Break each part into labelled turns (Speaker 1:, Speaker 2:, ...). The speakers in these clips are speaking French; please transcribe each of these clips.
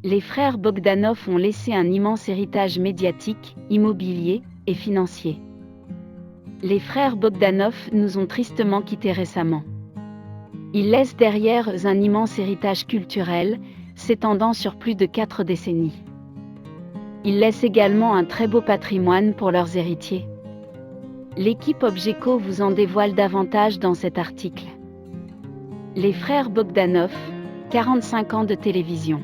Speaker 1: Les frères Bogdanov ont laissé un immense héritage médiatique, immobilier et financier. Les frères Bogdanov nous ont tristement quittés récemment. Ils laissent derrière eux un immense héritage culturel, s'étendant sur plus de 4 décennies. Ils laissent également un très beau patrimoine pour leurs héritiers. L'équipe Obgeco vous en dévoile davantage dans cet article. Les frères Bogdanov, 45 ans de télévision.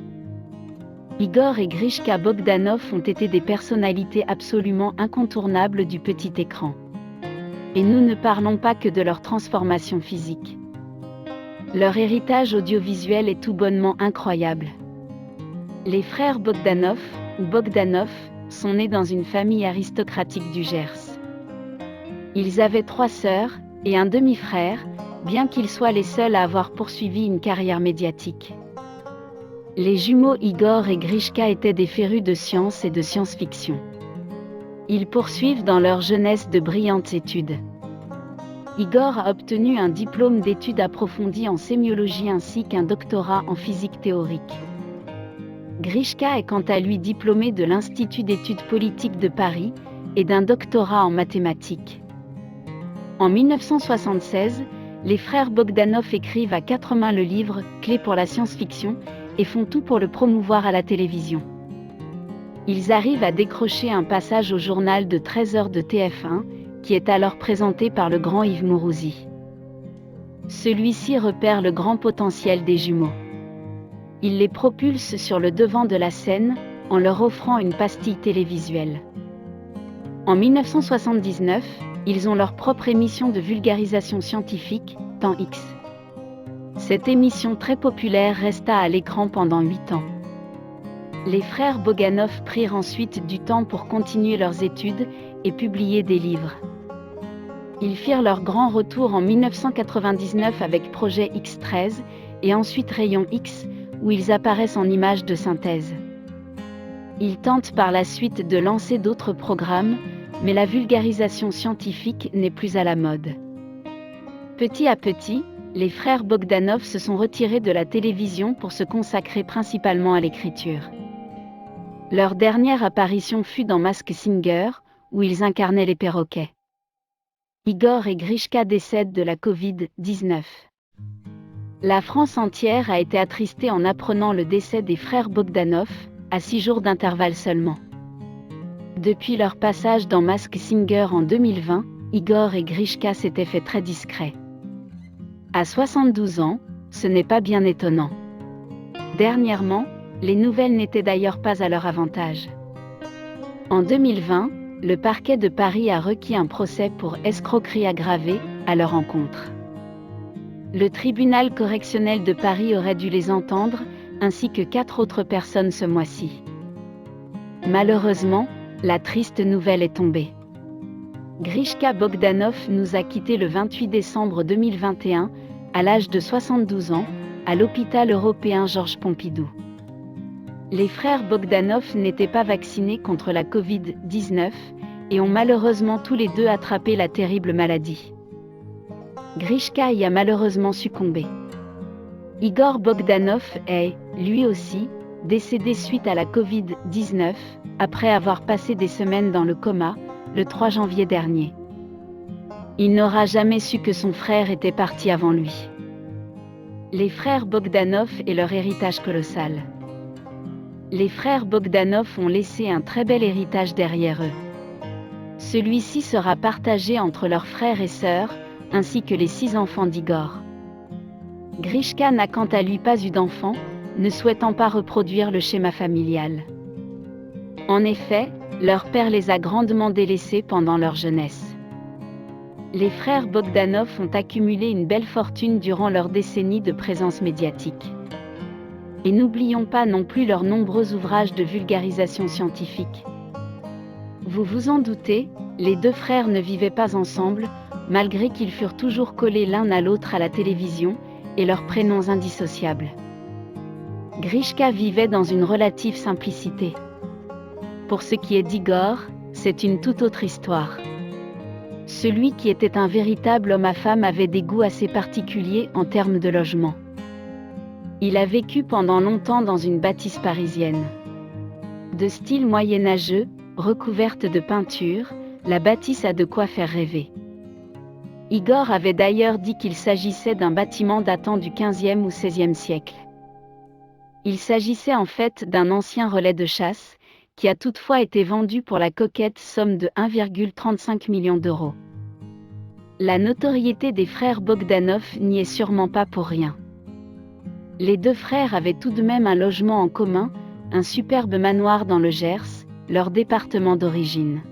Speaker 1: Igor et Grishka Bogdanov ont été des personnalités absolument incontournables du petit écran. Et nous ne parlons pas que de leur transformation physique. Leur héritage audiovisuel est tout bonnement incroyable. Les frères Bogdanov, ou Bogdanov, sont nés dans une famille aristocratique du Gers. Ils avaient 3 sœurs et un demi-frère, bien qu'ils soient les seuls à avoir poursuivi une carrière médiatique. Les jumeaux Igor et Grishka étaient des férus de science et de science-fiction. Ils poursuivent dans leur jeunesse de brillantes études. Igor a obtenu un diplôme d'études approfondies en sémiologie ainsi qu'un doctorat en physique théorique. Grishka est quant à lui diplômé de l'Institut d'études politiques de Paris et d'un doctorat en mathématiques. En 1976, les frères Bogdanov écrivent à 4 mains le livre « Clés pour la science-fiction » et font tout pour le promouvoir à la télévision. Ils arrivent à décrocher un passage au journal de 13h de TF1, qui est alors présenté par le grand Yves Mourouzi. Celui-ci repère le grand potentiel des jumeaux. Il les propulse sur le devant de la scène, en leur offrant une pastille télévisuelle. En 1979, ils ont leur propre émission de vulgarisation scientifique, Temps X. Cette émission très populaire resta à l'écran pendant 8 ans. Les frères Bogdanov prirent ensuite du temps pour continuer leurs études et publier des livres. Ils firent leur grand retour en 1999 avec Projet X13 et ensuite Rayon X, où ils apparaissent en images de synthèse. Ils tentent par la suite de lancer d'autres programmes, mais la vulgarisation scientifique n'est plus à la mode. Petit à petit, les frères Bogdanov se sont retirés de la télévision pour se consacrer principalement à l'écriture. Leur dernière apparition fut dans Masked Singer, où ils incarnaient les perroquets. Igor et Grishka décèdent de la Covid-19. La France entière a été attristée en apprenant le décès des frères Bogdanov, à 6 jours d'intervalle seulement. Depuis leur passage dans Masked Singer en 2020, Igor et Grishka s'étaient fait très discrets. À 72 ans, ce n'est pas bien étonnant. Dernièrement, les nouvelles n'étaient d'ailleurs pas à leur avantage. En 2020, le parquet de Paris a requis un procès pour escroquerie aggravée à leur encontre. Le tribunal correctionnel de Paris aurait dû les entendre, ainsi que 4 autres personnes ce mois-ci. Malheureusement, la triste nouvelle est tombée. Grishka Bogdanov nous a quittés le 28 décembre 2021, à l'âge de 72 ans, à l'hôpital européen Georges Pompidou. Les frères Bogdanov n'étaient pas vaccinés contre la Covid-19 et ont malheureusement tous les deux attrapé la terrible maladie. Grishka y a malheureusement succombé. Igor Bogdanov est, lui aussi, décédé suite à la Covid-19, après avoir passé des semaines dans le coma, le 3 janvier dernier. Il n'aura jamais su que son frère était parti avant lui. Les frères Bogdanov et leur héritage colossal. Les frères Bogdanov ont laissé un très bel héritage derrière eux. Celui-ci sera partagé entre leurs frères et sœurs, ainsi que les 6 enfants d'Igor. Grishka n'a quant à lui pas eu d'enfant, ne souhaitant pas reproduire le schéma familial. En effet, leur père les a grandement délaissés pendant leur jeunesse. Les frères Bogdanov ont accumulé une belle fortune durant leur décennie de présence médiatique. Et n'oublions pas non plus leurs nombreux ouvrages de vulgarisation scientifique. Vous vous en doutez, les 2 frères ne vivaient pas ensemble, malgré qu'ils furent toujours collés l'un à l'autre à la télévision, et leurs prénoms indissociables. Grishka vivait dans une relative simplicité. Pour ce qui est d'Igor, c'est une toute autre histoire. Celui qui était un véritable homme à femme avait des goûts assez particuliers en termes de logement. Il a vécu pendant longtemps dans une bâtisse parisienne. De style moyenâgeux, recouverte de peinture, la bâtisse a de quoi faire rêver. Igor avait d'ailleurs dit qu'il s'agissait d'un bâtiment datant du XVe ou XVIe siècle. Il s'agissait en fait d'un ancien relais de chasse, qui a toutefois été vendu pour la coquette somme de 1,35 million d'euros. La notoriété des frères Bogdanov n'y est sûrement pas pour rien. Les deux frères avaient tout de même un logement en commun, un superbe manoir dans le Gers, leur département d'origine.